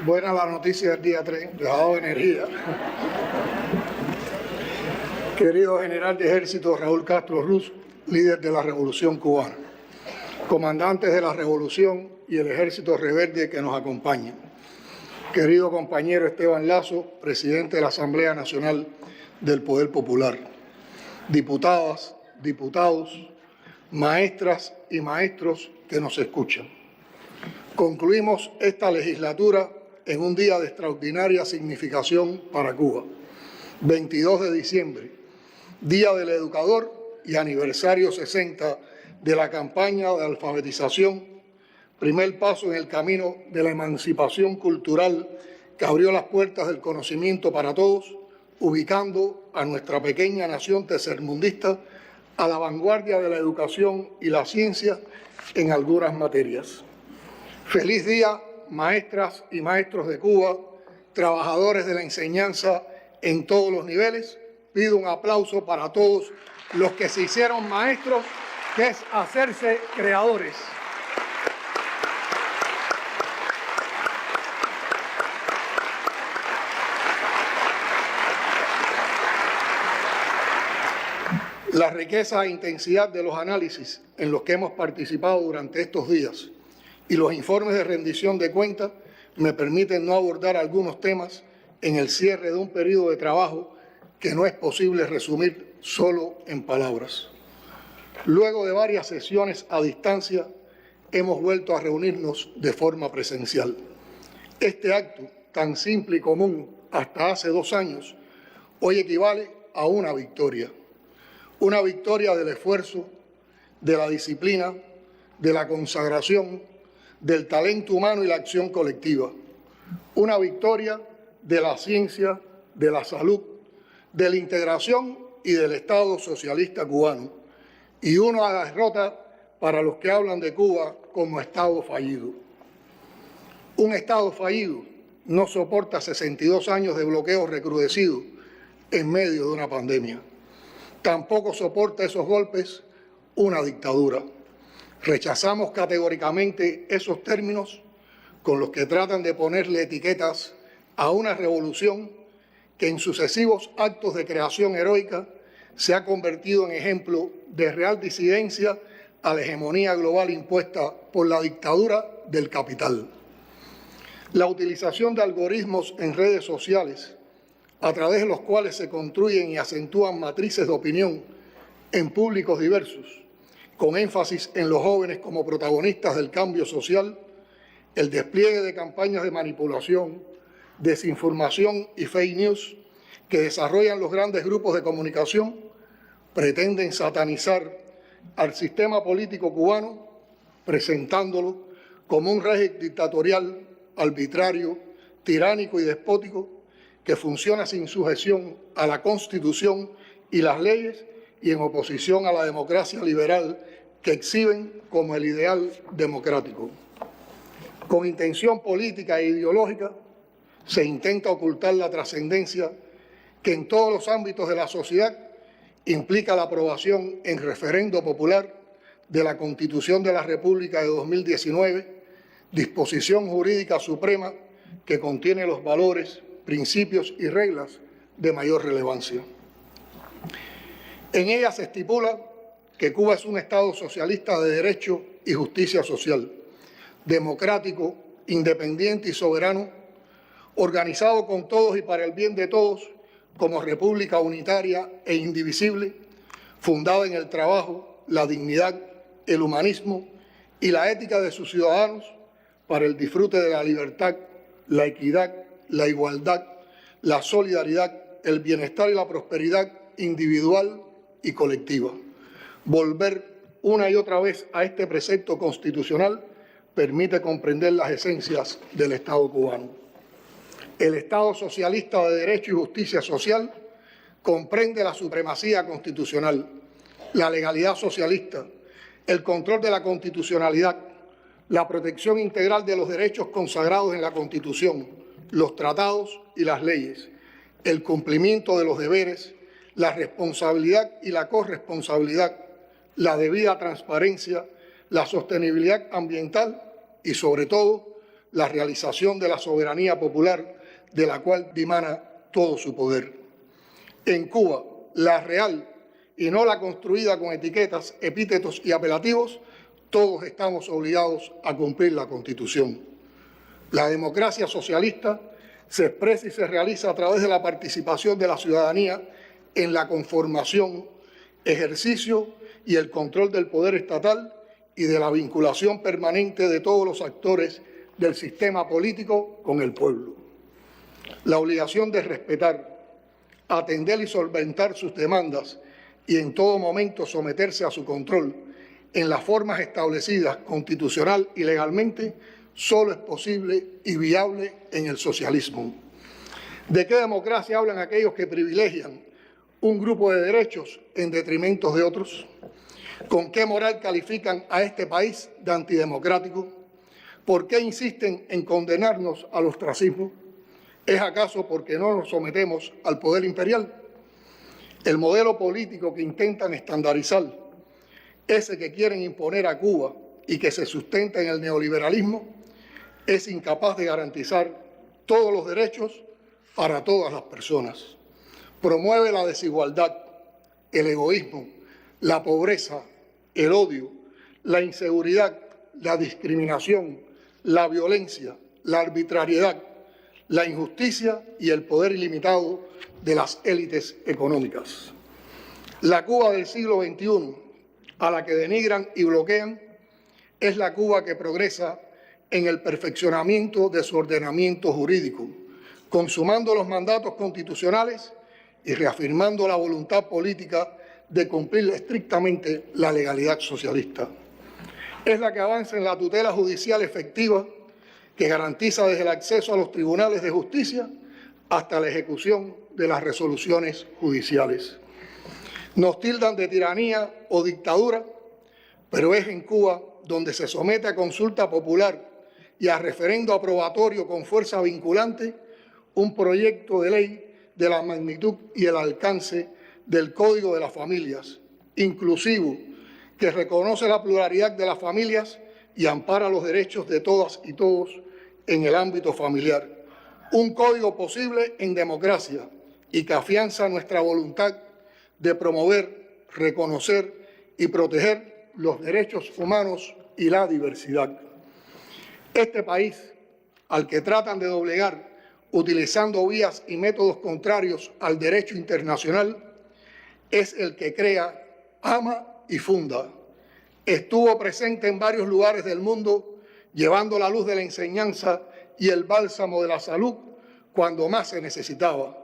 Buena la noticia del día 3, les ha dado energía. Querido general de ejército Raúl Castro Ruz, líder de la Revolución Cubana, comandantes de la Revolución y el ejército rebelde que nos acompañan, querido compañero Esteban Lazo, presidente de la Asamblea Nacional del Poder Popular, diputadas, diputados, maestras y maestros que nos escuchan. Concluimos esta legislatura en un día de extraordinaria significación para Cuba, 22 de diciembre, Día del Educador y aniversario 60 de la campaña de alfabetización, primer paso en el camino de la emancipación cultural que abrió las puertas del conocimiento para todos, ubicando a nuestra pequeña nación tercermundista a la vanguardia de la educación y la ciencia en algunas materias. Feliz día, maestras y maestros de Cuba, trabajadores de la enseñanza en todos los niveles. Pido un aplauso para todos los que se hicieron maestros, que es hacerse creadores. La riqueza e intensidad de los análisis en los que hemos participado durante estos días y los informes de rendición de cuentas me permiten no abordar algunos temas en el cierre de un periodo de trabajo que no es posible resumir solo en palabras. Luego de varias sesiones a distancia, hemos vuelto a reunirnos de forma presencial. Este acto, tan simple y común hasta hace 2 años, hoy equivale a una victoria del esfuerzo, de la disciplina, de la consagración, del talento humano y la acción colectiva. Una victoria de la ciencia, de la salud, de la integración y del Estado socialista cubano. Y una derrota para los que hablan de Cuba como Estado fallido. Un Estado fallido no soporta 62 años de bloqueo recrudecido en medio de una pandemia. Tampoco soporta esos golpes una dictadura. Rechazamos categóricamente esos términos con los que tratan de ponerle etiquetas a una revolución que en sucesivos actos de creación heroica se ha convertido en ejemplo de real disidencia a la hegemonía global impuesta por la dictadura del capital. La utilización de algoritmos en redes sociales, a través de los cuales se construyen y acentúan matrices de opinión en públicos diversos, con énfasis en los jóvenes como protagonistas del cambio social, el despliegue de campañas de manipulación, desinformación y fake news que desarrollan los grandes grupos de comunicación, pretenden satanizar al sistema político cubano, presentándolo como un régimen dictatorial, arbitrario, tiránico y despótico, que funciona sin sujeción a la Constitución y las leyes y en oposición a la democracia liberal que exhiben como el ideal democrático. Con intención política e ideológica se intenta ocultar la trascendencia que en todos los ámbitos de la sociedad implica la aprobación en referendo popular de la Constitución de la República de 2019, disposición jurídica suprema que contiene los valores, principios y reglas de mayor relevancia. En ella se estipula que Cuba es un Estado socialista de derecho y justicia social, democrático, independiente y soberano, organizado con todos y para el bien de todos como república unitaria e indivisible, fundada en el trabajo, la dignidad, el humanismo y la ética de sus ciudadanos para el disfrute de la libertad, la equidad, la igualdad, la solidaridad, el bienestar y la prosperidad individual y colectiva. Volver una y otra vez a este precepto constitucional permite comprender las esencias del Estado cubano. El Estado socialista de derecho y justicia social comprende la supremacía constitucional, la legalidad socialista, el control de la constitucionalidad, la protección integral de los derechos consagrados en la Constitución, los tratados y las leyes, el cumplimiento de los deberes, la responsabilidad y la corresponsabilidad, la debida transparencia, la sostenibilidad ambiental y, sobre todo, la realización de la soberanía popular de la cual dimana todo su poder. En Cuba, la real y no la construida con etiquetas, epítetos y apelativos, todos estamos obligados a cumplir la Constitución. La democracia socialista se expresa y se realiza a través de la participación de la ciudadanía en la conformación, ejercicio y el control del poder estatal y de la vinculación permanente de todos los actores del sistema político con el pueblo. La obligación de respetar, atender y solventar sus demandas y en todo momento someterse a su control en las formas establecidas constitucional y legalmente, solo es posible y viable en el socialismo. ¿De qué democracia hablan aquellos que privilegian un grupo de derechos en detrimento de otros? ¿Con qué moral califican a este país de antidemocrático? ¿Por qué insisten en condenarnos al ostracismo? ¿Es acaso porque no nos sometemos al poder imperial? El modelo político que intentan estandarizar, ese que quieren imponer a Cuba y que se sustenta en el neoliberalismo, es incapaz de garantizar todos los derechos para todas las personas. Promueve la desigualdad, el egoísmo, la pobreza, el odio, la inseguridad, la discriminación, la violencia, la arbitrariedad, la injusticia y el poder ilimitado de las élites económicas. La Cuba del siglo XXI, a la que denigran y bloquean, es la Cuba que progresa en el perfeccionamiento de su ordenamiento jurídico, consumando los mandatos constitucionales y reafirmando la voluntad política de cumplir estrictamente la legalidad socialista. Es la que avanza en la tutela judicial efectiva que garantiza desde el acceso a los tribunales de justicia hasta la ejecución de las resoluciones judiciales. Nos tildan de tiranía o dictadura, pero es en Cuba donde se somete a consulta popular y a referendo aprobatorio con fuerza vinculante un proyecto de ley de la magnitud y el alcance del Código de las Familias, inclusivo, que reconoce la pluralidad de las familias y ampara los derechos de todas y todos en el ámbito familiar. Un código posible en democracia y que afianza nuestra voluntad de promover, reconocer y proteger los derechos humanos y la diversidad. Este país, al que tratan de doblegar utilizando vías y métodos contrarios al derecho internacional, es el que crea, ama y funda. Estuvo presente en varios lugares del mundo, llevando la luz de la enseñanza y el bálsamo de la salud cuando más se necesitaba,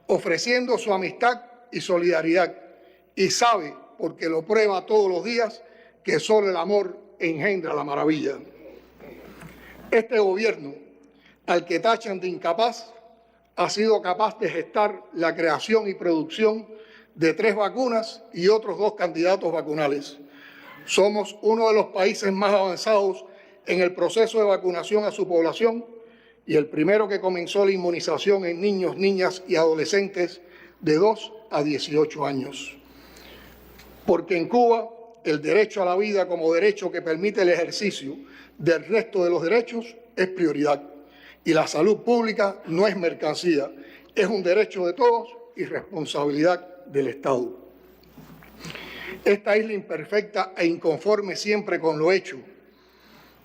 ofreciendo su amistad y solidaridad, y sabe, porque lo prueba todos los días, que solo el amor engendra la maravilla. Este gobierno, al que tachan de incapaz, ha sido capaz de gestar la creación y producción de 3 vacunas y otros 2 candidatos vacunales. Somos uno de los países más avanzados en el proceso de vacunación a su población y el primero que comenzó la inmunización en niños, niñas y adolescentes de 2 a 18 años. Porque en Cuba el derecho a la vida como derecho que permite el ejercicio del resto de los derechos es prioridad y la salud pública no es mercancía, es un derecho de todos y responsabilidad del Estado. Esta isla imperfecta e inconforme siempre con lo hecho,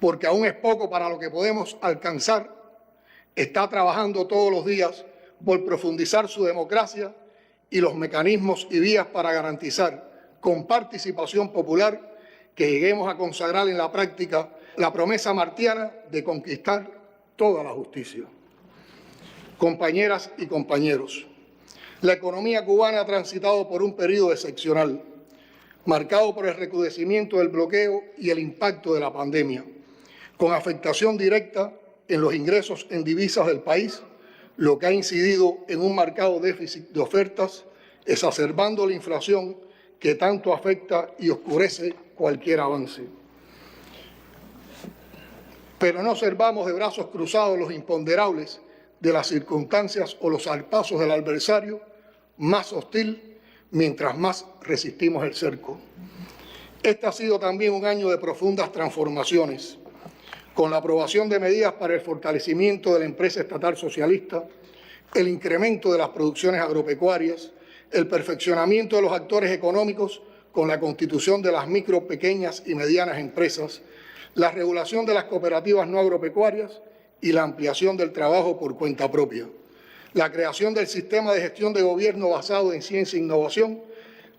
porque aún es poco para lo que podemos alcanzar, está trabajando todos los días por profundizar su democracia y los mecanismos y vías para garantizar con participación popular que lleguemos a consagrar en la práctica la promesa martiana de conquistar toda la justicia. Compañeras y compañeros, la economía cubana ha transitado por un periodo excepcional, marcado por el recrudecimiento del bloqueo y el impacto de la pandemia, con afectación directa en los ingresos en divisas del país, lo que ha incidido en un marcado déficit de ofertas, exacerbando la inflación que tanto afecta y oscurece cualquier avance. Pero no observamos de brazos cruzados los imponderables de las circunstancias o los zarpazos del adversario más hostil mientras más resistimos el cerco. Este ha sido también un año de profundas transformaciones, con la aprobación de medidas para el fortalecimiento de la empresa estatal socialista, el incremento de las producciones agropecuarias, el perfeccionamiento de los actores económicos con la constitución de las micro, pequeñas y medianas empresas, la regulación de las cooperativas no agropecuarias y la ampliación del trabajo por cuenta propia, la creación del sistema de gestión de gobierno basado en ciencia e innovación,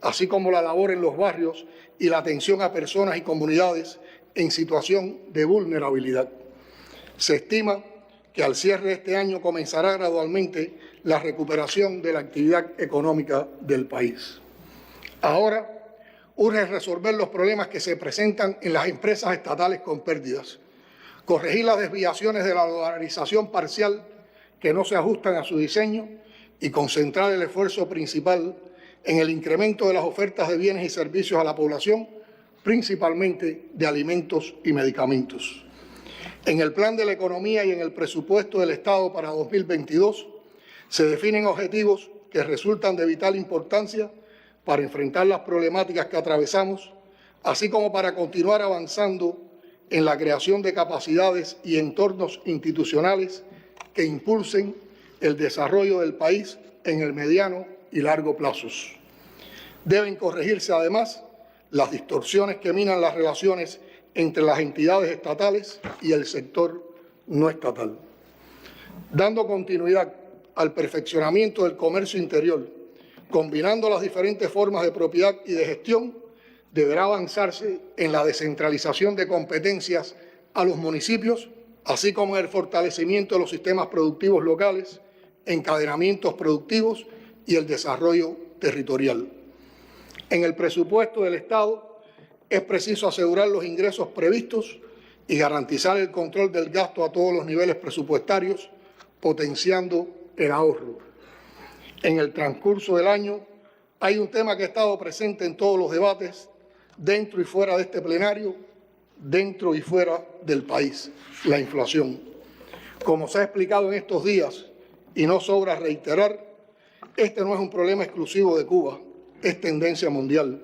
así como la labor en los barrios y la atención a personas y comunidades en situación de vulnerabilidad. Se estima que al cierre de este año comenzará gradualmente la recuperación de la actividad económica del país. Ahora, urge resolver los problemas que se presentan en las empresas estatales con pérdidas, corregir las desviaciones de la dolarización parcial que no se ajustan a su diseño y concentrar el esfuerzo principal en el incremento de las ofertas de bienes y servicios a la población, principalmente de alimentos y medicamentos. En el Plan de la Economía y en el presupuesto del Estado para 2022 se definen objetivos que resultan de vital importancia para enfrentar las problemáticas que atravesamos, así como para continuar avanzando en la creación de capacidades y entornos institucionales que impulsen el desarrollo del país en el mediano y largo plazos. Deben corregirse además las distorsiones que minan las relaciones entre las entidades estatales y el sector no estatal. Dando continuidad al perfeccionamiento del comercio interior, combinando las diferentes formas de propiedad y de gestión, deberá avanzarse en la descentralización de competencias a los municipios, así como en el fortalecimiento de los sistemas productivos locales, encadenamientos productivos y el desarrollo territorial. En el presupuesto del Estado es preciso asegurar los ingresos previstos y garantizar el control del gasto a todos los niveles presupuestarios, potenciando el ahorro. En el transcurso del año hay un tema que ha estado presente en todos los debates, dentro y fuera de este plenario, dentro y fuera del país: la inflación. Como se ha explicado en estos días, y no sobra reiterar, este no es un problema exclusivo de Cuba, es tendencia mundial.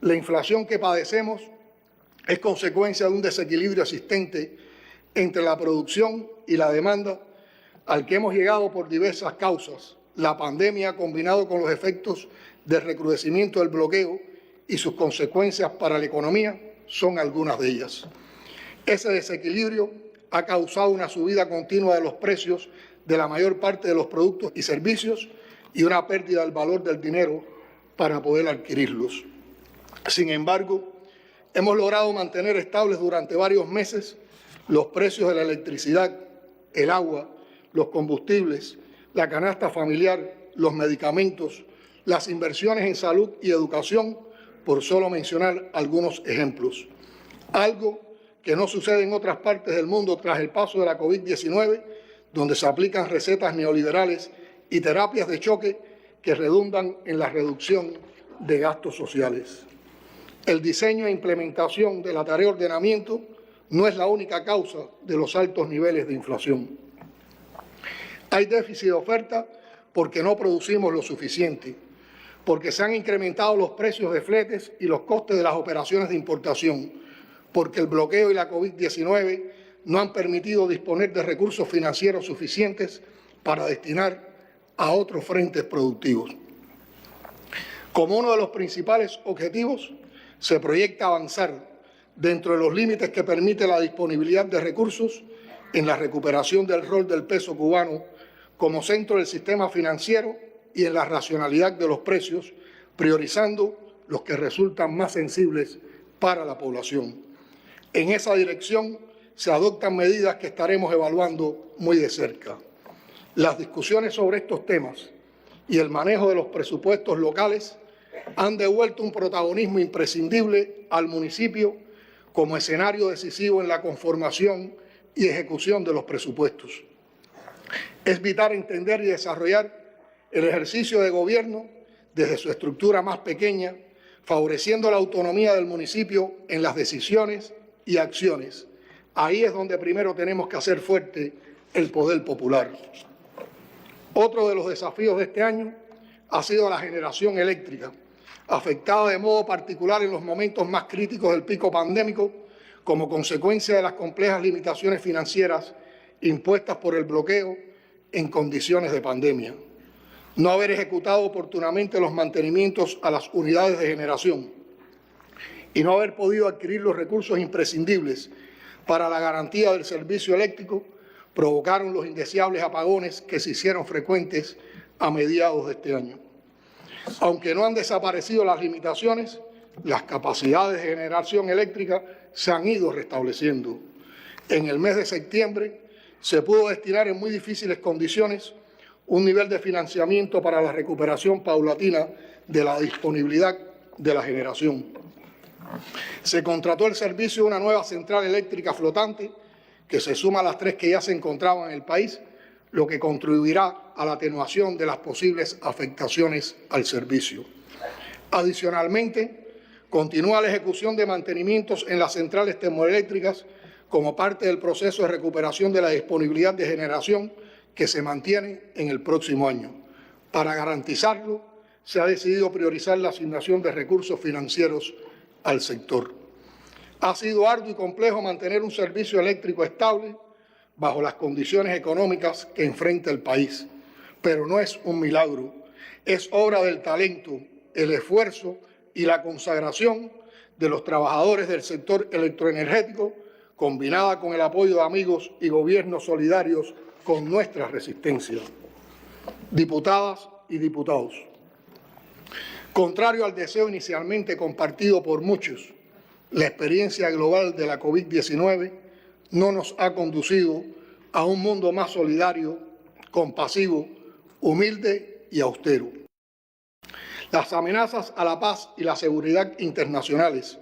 La inflación que padecemos es consecuencia de un desequilibrio existente entre la producción y la demanda, al que hemos llegado por diversas causas. La pandemia, combinado con los efectos del recrudecimiento del bloqueo y sus consecuencias para la economía, son algunas de ellas. Ese desequilibrio ha causado una subida continua de los precios de la mayor parte de los productos y servicios y una pérdida del valor del dinero para poder adquirirlos. Sin embargo, hemos logrado mantener estables durante varios meses los precios de la electricidad, el agua, los combustibles, la canasta familiar, los medicamentos, las inversiones en salud y educación, por solo mencionar algunos ejemplos. Algo que no sucede en otras partes del mundo tras el paso de la COVID-19, donde se aplican recetas neoliberales y terapias de choque que redundan en la reducción de gastos sociales. El diseño e implementación de la tarea de ordenamiento no es la única causa de los altos niveles de inflación. Hay déficit de oferta porque no producimos lo suficiente, porque se han incrementado los precios de fletes y los costes de las operaciones de importación, porque el bloqueo y la COVID-19 no han permitido disponer de recursos financieros suficientes para destinar a otros frentes productivos. Como uno de los principales objetivos, se proyecta avanzar dentro de los límites que permite la disponibilidad de recursos en la recuperación del rol del peso cubano como centro del sistema financiero y en la racionalidad de los precios, priorizando los que resultan más sensibles para la población. En esa dirección se adoptan medidas que estaremos evaluando muy de cerca. Las discusiones sobre estos temas y el manejo de los presupuestos locales han devuelto un protagonismo imprescindible al municipio como escenario decisivo en la conformación y ejecución de los presupuestos. Es vital entender y desarrollar el ejercicio de gobierno desde su estructura más pequeña, favoreciendo la autonomía del municipio en las decisiones y acciones. Ahí es donde primero tenemos que hacer fuerte el poder popular. Otro de los desafíos de este año ha sido la generación eléctrica, afectada de modo particular en los momentos más críticos del pico pandémico, como consecuencia de las complejas limitaciones financieras impuestas por el bloqueo en condiciones de pandemia. No haber ejecutado oportunamente los mantenimientos a las unidades de generación y no haber podido adquirir los recursos imprescindibles para la garantía del servicio eléctrico provocaron los indeseables apagones que se hicieron frecuentes a mediados de este año. Aunque no han desaparecido las limitaciones, las capacidades de generación eléctrica se han ido restableciendo. En el mes de septiembre se pudo destinar en muy difíciles condiciones un nivel de financiamiento para la recuperación paulatina de la disponibilidad de la generación. Se contrató el servicio de una nueva central eléctrica flotante que se suma a las 3 que ya se encontraban en el país, lo que contribuirá a la atenuación de las posibles afectaciones al servicio. Adicionalmente, continúa la ejecución de mantenimientos en las centrales termoeléctricas como parte del proceso de recuperación de la disponibilidad de generación que se mantiene en el próximo año. Para garantizarlo, se ha decidido priorizar la asignación de recursos financieros al sector. Ha sido arduo y complejo mantener un servicio eléctrico estable bajo las condiciones económicas que enfrenta el país, pero no es un milagro, es obra del talento, el esfuerzo y la consagración de los trabajadores del sector electroenergético, combinada con el apoyo de amigos y gobiernos solidarios con nuestra resistencia. Diputadas y diputados, contrario al deseo inicialmente compartido por muchos, la experiencia global de la COVID-19 no nos ha conducido a un mundo más solidario, compasivo, humilde y austero. Las amenazas a la paz y la seguridad internacionales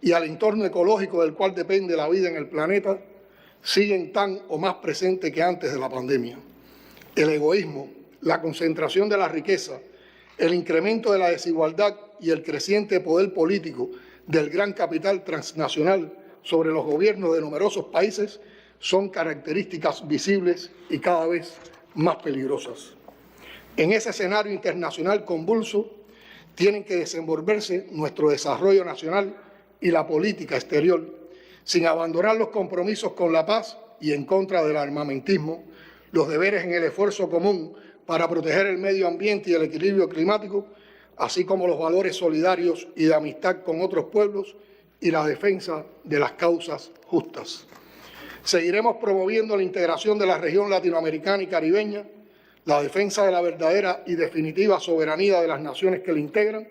y al entorno ecológico del cual depende la vida en el planeta siguen tan o más presentes que antes de la pandemia. El egoísmo, la concentración de la riqueza, el incremento de la desigualdad y el creciente poder político del gran capital transnacional sobre los gobiernos de numerosos países son características visibles y cada vez más peligrosas. En ese escenario internacional convulso tienen que desenvolverse nuestro desarrollo nacional y la política exterior, sin abandonar los compromisos con la paz y en contra del armamentismo, los deberes en el esfuerzo común para proteger el medio ambiente y el equilibrio climático, así como los valores solidarios y de amistad con otros pueblos y la defensa de las causas justas. Seguiremos promoviendo la integración de la región latinoamericana y caribeña, la defensa de la verdadera y definitiva soberanía de las naciones que la integran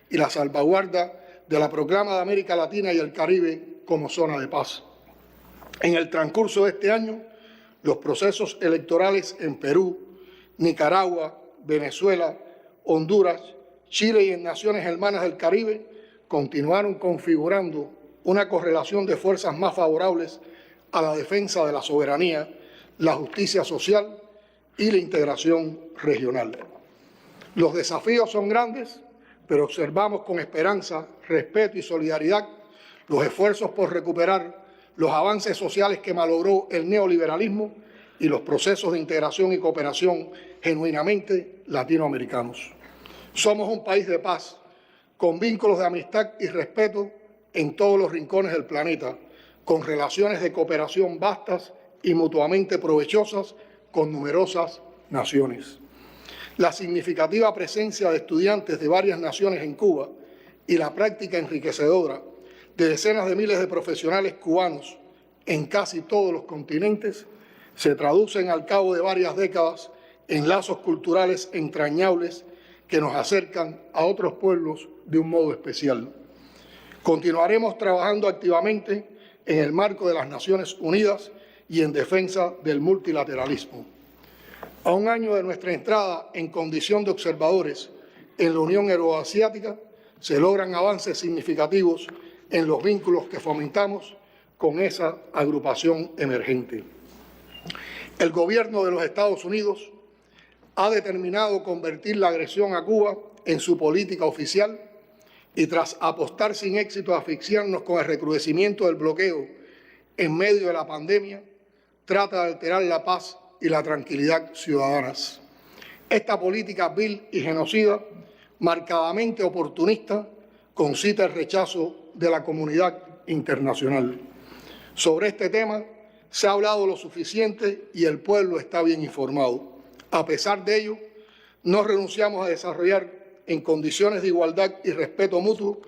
y la salvaguarda de la proclama de América Latina y el Caribe como zona de paz. En el transcurso de este año, los procesos electorales en Perú, Nicaragua, Venezuela, Honduras, Chile y en naciones hermanas del Caribe continuaron configurando una correlación de fuerzas más favorables a la defensa de la soberanía, la justicia social y la integración regional. Los desafíos son grandes, pero observamos con esperanza, respeto y solidaridad los esfuerzos por recuperar los avances sociales que malogró el neoliberalismo y los procesos de integración y cooperación genuinamente latinoamericanos. Somos un país de paz, con vínculos de amistad y respeto en todos los rincones del planeta, con relaciones de cooperación vastas y mutuamente provechosas con numerosas naciones. La significativa presencia de estudiantes de varias naciones en Cuba y la práctica enriquecedora de decenas de miles de profesionales cubanos en casi todos los continentes se traducen al cabo de varias décadas en lazos culturales entrañables que nos acercan a otros pueblos de un modo especial. Continuaremos trabajando activamente en el marco de las Naciones Unidas y en defensa del multilateralismo. A un año de nuestra entrada en condición de observadores en la Unión Euroasiática, se logran avances significativos en los vínculos que fomentamos con esa agrupación emergente. El gobierno de los Estados Unidos ha determinado convertir la agresión a Cuba en su política oficial y tras apostar sin éxito a asfixiarnos con el recrudecimiento del bloqueo en medio de la pandemia, trata de alterar la paz y la tranquilidad ciudadanas. Esta política vil y genocida, marcadamente oportunista, concita el rechazo de la comunidad internacional. Sobre este tema se ha hablado lo suficiente y el pueblo está bien informado. A pesar de ello, no renunciamos a desarrollar en condiciones de igualdad y respeto mutuo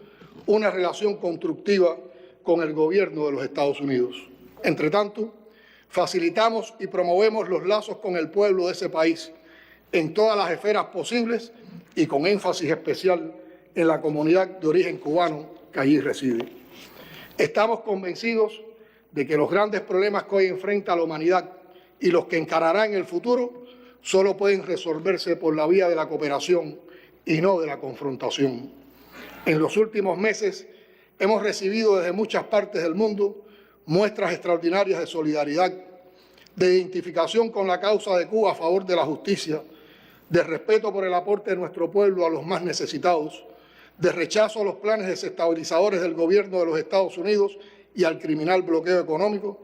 una relación constructiva con el gobierno de los Estados Unidos. Entre tanto, facilitamos y promovemos los lazos con el pueblo de ese país en todas las esferas posibles y con énfasis especial en la comunidad de origen cubano que allí reside. Estamos convencidos de que los grandes problemas que hoy enfrenta la humanidad y los que encarará en el futuro solo pueden resolverse por la vía de la cooperación y no de la confrontación. En los últimos meses hemos recibido desde muchas partes del mundo muestras extraordinarias de solidaridad, de identificación con la causa de Cuba a favor de la justicia, de respeto por el aporte de nuestro pueblo a los más necesitados, de rechazo a los planes desestabilizadores del gobierno de los Estados Unidos y al criminal bloqueo económico,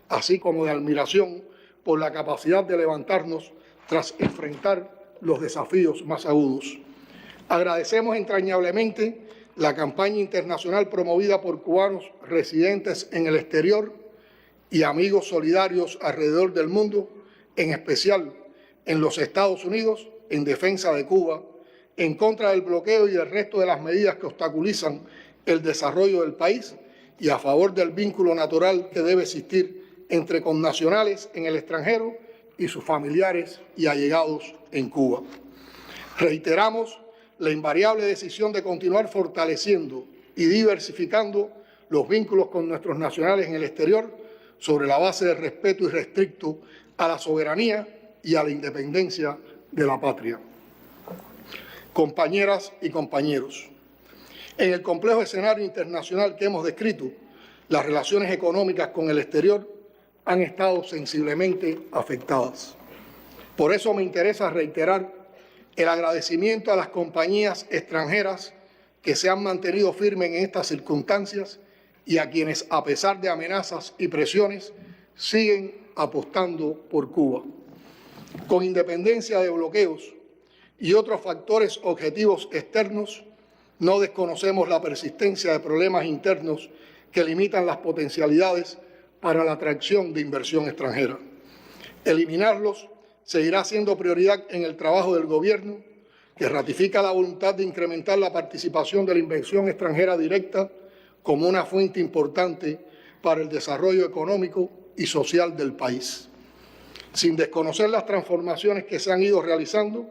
así como de admiración por la capacidad de levantarnos tras enfrentar los desafíos más agudos. Agradecemos entrañablemente la campaña internacional promovida por cubanos residentes en el exterior y amigos solidarios alrededor del mundo, en especial en los Estados Unidos, en defensa de Cuba, en contra del bloqueo y del resto de las medidas que obstaculizan el desarrollo del país y a favor del vínculo natural que debe existir entre connacionales en el extranjero y sus familiares y allegados en Cuba. Reiteramos la invariable decisión de continuar fortaleciendo y diversificando los vínculos con nuestros nacionales en el exterior sobre la base del respeto irrestricto a la soberanía y a la independencia de la patria. Compañeras y compañeros, en el complejo escenario internacional que hemos descrito, las relaciones económicas con el exterior han estado sensiblemente afectadas. Por eso me interesa reiterar el agradecimiento a las compañías extranjeras que se han mantenido firmes en estas circunstancias y a quienes, a pesar de amenazas y presiones, siguen apostando por Cuba. Con independencia de bloqueos y otros factores objetivos externos, no desconocemos la persistencia de problemas internos que limitan las potencialidades para la atracción de inversión extranjera. Eliminarlos seguirá siendo prioridad en el trabajo del Gobierno, que ratifica la voluntad de incrementar la participación de la inversión extranjera directa como una fuente importante para el desarrollo económico y social del país. Sin desconocer las transformaciones que se han ido realizando,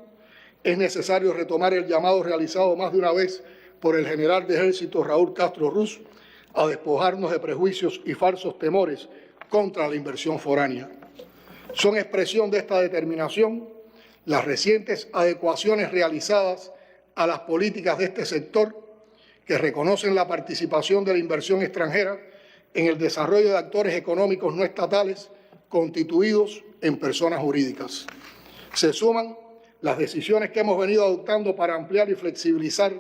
es necesario retomar el llamado realizado más de una vez por el general de ejército Raúl Castro Ruz a despojarnos de prejuicios y falsos temores contra la inversión foránea. Son expresión de esta determinación las recientes adecuaciones realizadas a las políticas de este sector que reconocen la participación de la inversión extranjera en el desarrollo de actores económicos no estatales constituidos en personas jurídicas. Se suman las decisiones que hemos venido adoptando para ampliar y flexibilizar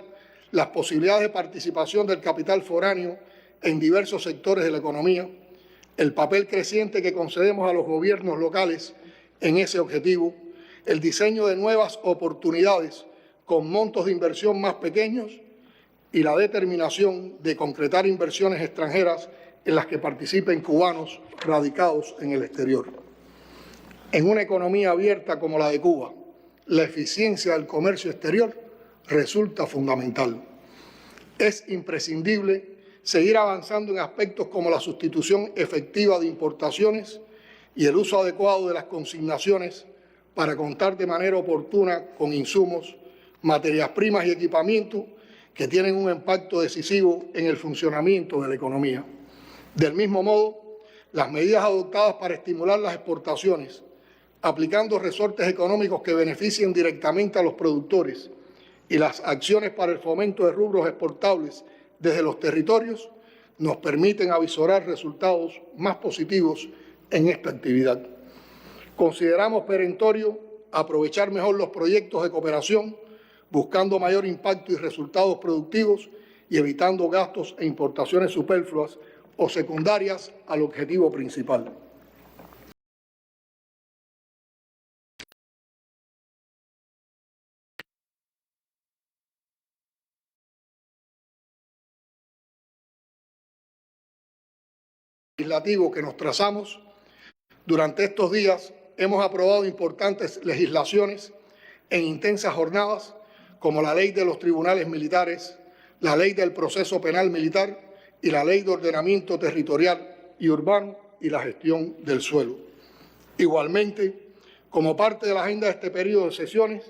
las posibilidades de participación del capital foráneo en diversos sectores de la economía, el papel creciente que concedemos a los gobiernos locales en ese objetivo, el diseño de nuevas oportunidades con montos de inversión más pequeños y la determinación de concretar inversiones extranjeras en las que participen cubanos radicados en el exterior. En una economía abierta como la de Cuba, la eficiencia del comercio exterior resulta fundamental. Es imprescindible seguir avanzando en aspectos como la sustitución efectiva de importaciones y el uso adecuado de las consignaciones para contar de manera oportuna con insumos, materias primas y equipamiento que tienen un impacto decisivo en el funcionamiento de la economía. Del mismo modo, las medidas adoptadas para estimular las exportaciones, aplicando resortes económicos que beneficien directamente a los productores y las acciones para el fomento de rubros exportables desde los territorios, nos permiten avisorar resultados más positivos en esta actividad. Consideramos perentorio aprovechar mejor los proyectos de cooperación, buscando mayor impacto y resultados productivos y evitando gastos e importaciones superfluas o secundarias al objetivo principal. legislativo que nos trazamos, durante estos días hemos aprobado importantes legislaciones en intensas jornadas, como la Ley de los Tribunales Militares, la Ley del Proceso Penal Militar y la Ley de Ordenamiento Territorial y Urbano y la Gestión del Suelo. Igualmente, como parte de la agenda de este periodo de sesiones,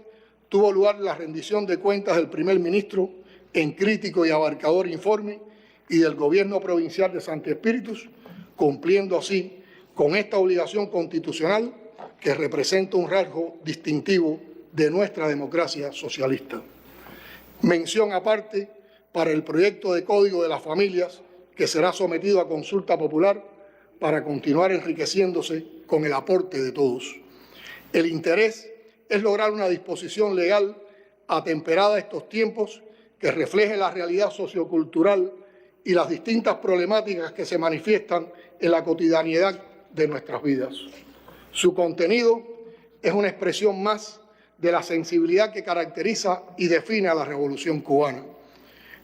tuvo lugar la rendición de cuentas del primer ministro en crítico y abarcador informe y del Gobierno Provincial de Santi Espíritus, cumpliendo así con esta obligación constitucional que representa un rasgo distintivo de nuestra democracia socialista. Mención aparte para el proyecto de Código de las Familias que será sometido a consulta popular para continuar enriqueciéndose con el aporte de todos. El interés es lograr una disposición legal atemperada a estos tiempos que refleje la realidad sociocultural y las distintas problemáticas que se manifiestan en la cotidianidad de nuestras vidas. Su contenido es una expresión más de la sensibilidad que caracteriza y define a la Revolución cubana.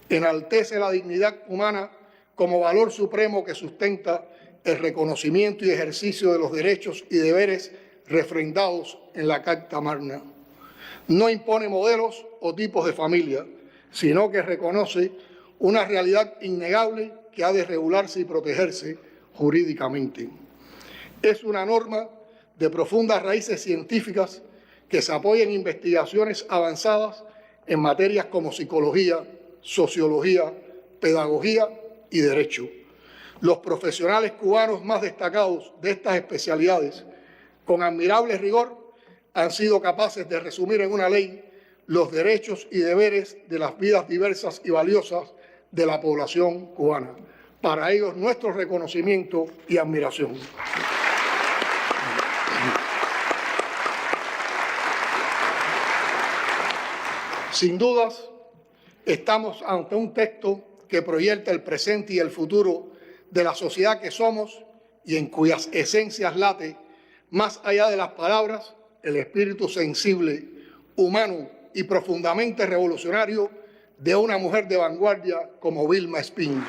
Enaltece la dignidad humana como valor supremo que sustenta el reconocimiento y ejercicio de los derechos y deberes refrendados en la Carta Magna. No impone modelos o tipos de familia, sino que reconoce una realidad innegable que ha de regularse y protegerse jurídicamente. Es una norma de profundas raíces científicas que se apoya en investigaciones avanzadas en materias como psicología, sociología, pedagogía y derecho. Los profesionales cubanos más destacados de estas especialidades, con admirable rigor, han sido capaces de resumir en una ley los derechos y deberes de las vidas diversas y valiosas de la población cubana. Para ellos, nuestro reconocimiento y admiración. Sin dudas, estamos ante un texto que proyecta el presente y el futuro de la sociedad que somos y en cuyas esencias late, más allá de las palabras, el espíritu sensible, humano y profundamente revolucionario de una mujer de vanguardia como Vilma Espín.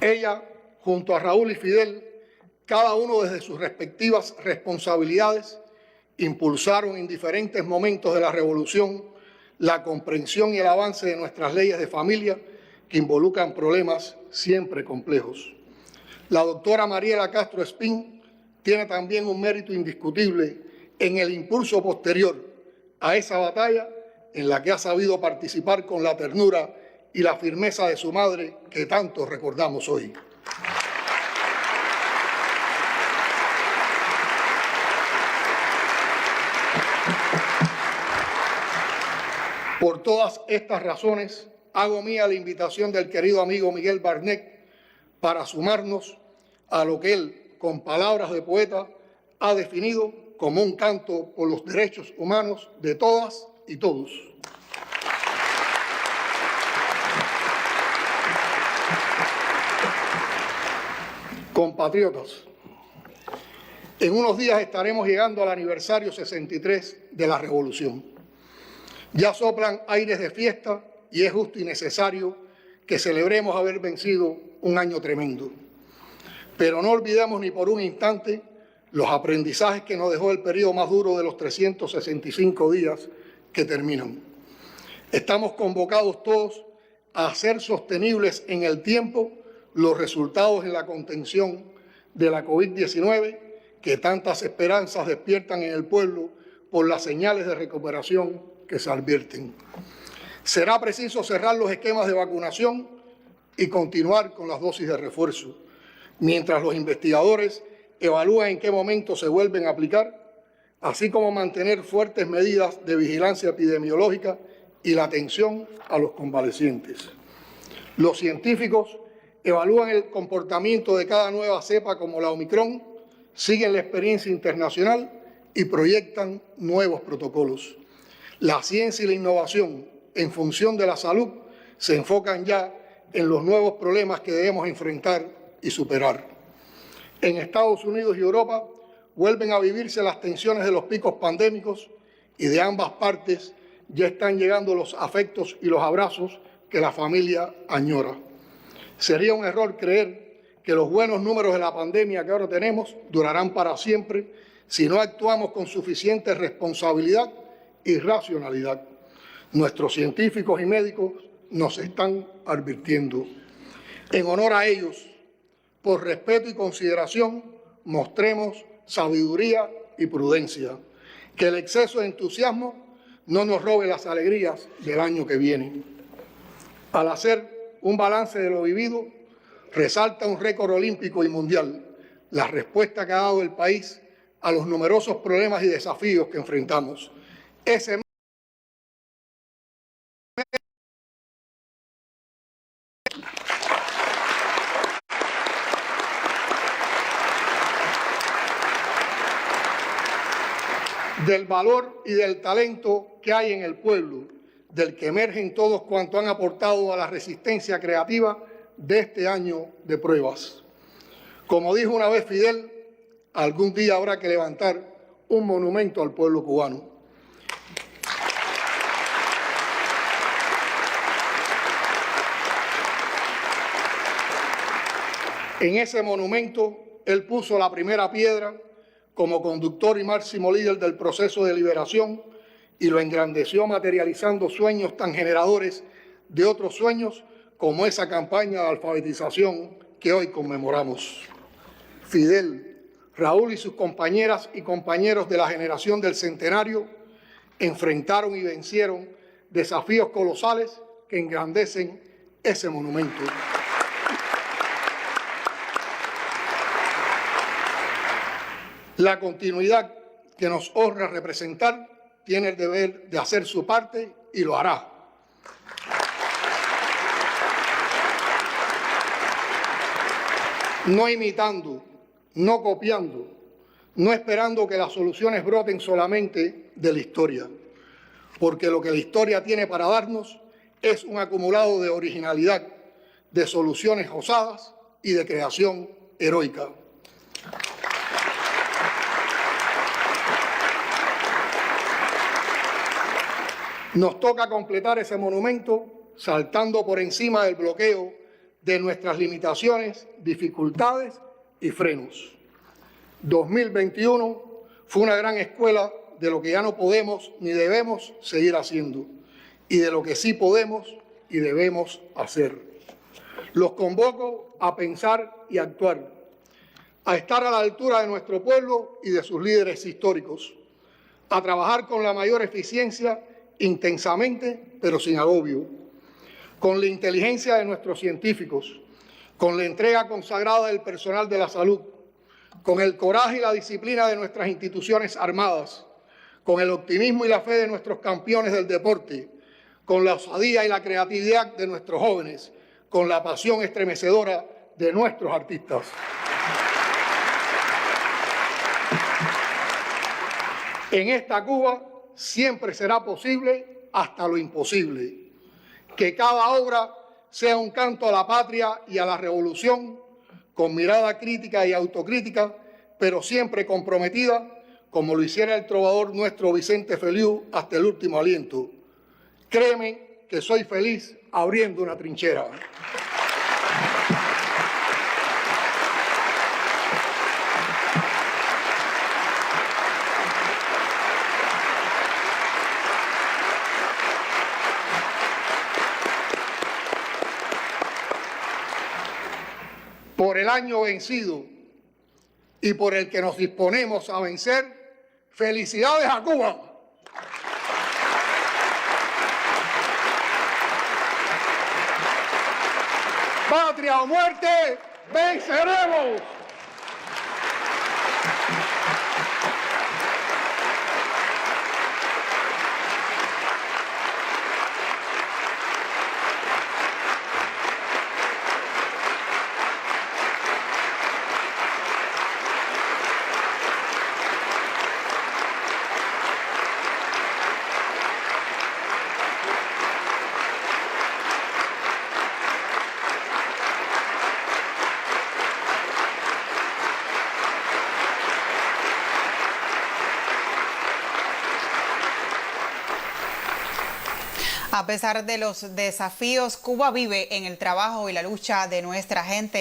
Ella, junto a Raúl y Fidel, cada uno desde sus respectivas responsabilidades, impulsaron en diferentes momentos de la revolución la comprensión y el avance de nuestras leyes de familia que involucran problemas siempre complejos. La doctora Mariela Castro Espín tiene también un mérito indiscutible en el impulso posterior a esa batalla en la que ha sabido participar con la ternura y la firmeza de su madre que tanto recordamos hoy. Por todas estas razones, hago mía la invitación del querido amigo Miguel Barnet para sumarnos a lo que él, con palabras de poeta, ha definido como un canto por los derechos humanos de todas y todos. Compatriotas, en unos días estaremos llegando al aniversario 63 de la Revolución. Ya soplan aires de fiesta y es justo y necesario que celebremos haber vencido un año tremendo. Pero no olvidemos ni por un instante los aprendizajes que nos dejó el periodo más duro de los 365 días que terminan. Estamos convocados todos a hacer sostenibles en el tiempo los resultados en la contención de la COVID-19 que tantas esperanzas despiertan en el pueblo por las señales de recuperación que se advierten. Será preciso cerrar los esquemas de vacunación y continuar con las dosis de refuerzo, mientras los investigadores evalúan en qué momento se vuelven a aplicar, así como mantener fuertes medidas de vigilancia epidemiológica y la atención a los convalecientes. Los científicos evalúan el comportamiento de cada nueva cepa como la Omicron, siguen la experiencia internacional y proyectan nuevos protocolos. La ciencia y la innovación en función de la salud se enfocan ya en los nuevos problemas que debemos enfrentar y superar. En Estados Unidos y Europa vuelven a vivirse las tensiones de los picos pandémicos y de ambas partes ya están llegando los afectos y los abrazos que la familia añora. Sería un error creer que los buenos números de la pandemia que ahora tenemos durarán para siempre si no actuamos con suficiente responsabilidad y racionalidad. Nuestros científicos y médicos nos están advirtiendo. En honor a ellos, por respeto y consideración, mostremos sabiduría y prudencia. Que el exceso de entusiasmo no nos robe las alegrías del año que viene. Al hacer un balance de lo vivido, resalta un récord olímpico y mundial, la respuesta que ha dado el país a los numerosos problemas y desafíos que enfrentamos. Ese del valor y del talento que hay en el pueblo, del que emergen todos cuantos han aportado a la resistencia creativa de este año de pruebas. Como dijo una vez Fidel, algún día habrá que levantar un monumento al pueblo cubano. En ese monumento, él puso la primera piedra como conductor y máximo líder del proceso de liberación y lo engrandeció materializando sueños tan generadores de otros sueños como esa campaña de alfabetización que hoy conmemoramos. Fidel, Raúl y sus compañeras y compañeros de la generación del centenario enfrentaron y vencieron desafíos colosales que engrandecen ese monumento. La continuidad que nos honra representar tiene el deber de hacer su parte y lo hará. No imitando, no copiando, no esperando que las soluciones broten solamente de la historia, porque lo que la historia tiene para darnos es un acumulado de originalidad, de soluciones osadas y de creación heroica. Nos toca completar ese monumento saltando por encima del bloqueo de nuestras limitaciones, dificultades y frenos. 2021 fue una gran escuela de lo que ya no podemos ni debemos seguir haciendo y de lo que sí podemos y debemos hacer. Los convoco a pensar y actuar, a estar a la altura de nuestro pueblo y de sus líderes históricos, a trabajar con la mayor eficiencia, intensamente, pero sin agobio, con la inteligencia de nuestros científicos, con la entrega consagrada del personal de la salud, con el coraje y la disciplina de nuestras instituciones armadas, con el optimismo y la fe de nuestros campeones del deporte, con la osadía y la creatividad de nuestros jóvenes, con la pasión estremecedora de nuestros artistas. En esta Cuba siempre será posible hasta lo imposible. Que cada obra sea un canto a la patria y a la revolución, con mirada crítica y autocrítica, pero siempre comprometida, como lo hiciera el trovador nuestro Vicente Feliú hasta el último aliento. Créeme que soy feliz abriendo una trinchera. Por el año vencido y por el que nos disponemos a vencer, ¡felicidades a Cuba! ¡Patria o muerte, venceremos! A pesar de los desafíos, Cuba vive en el trabajo y la lucha de nuestra gente.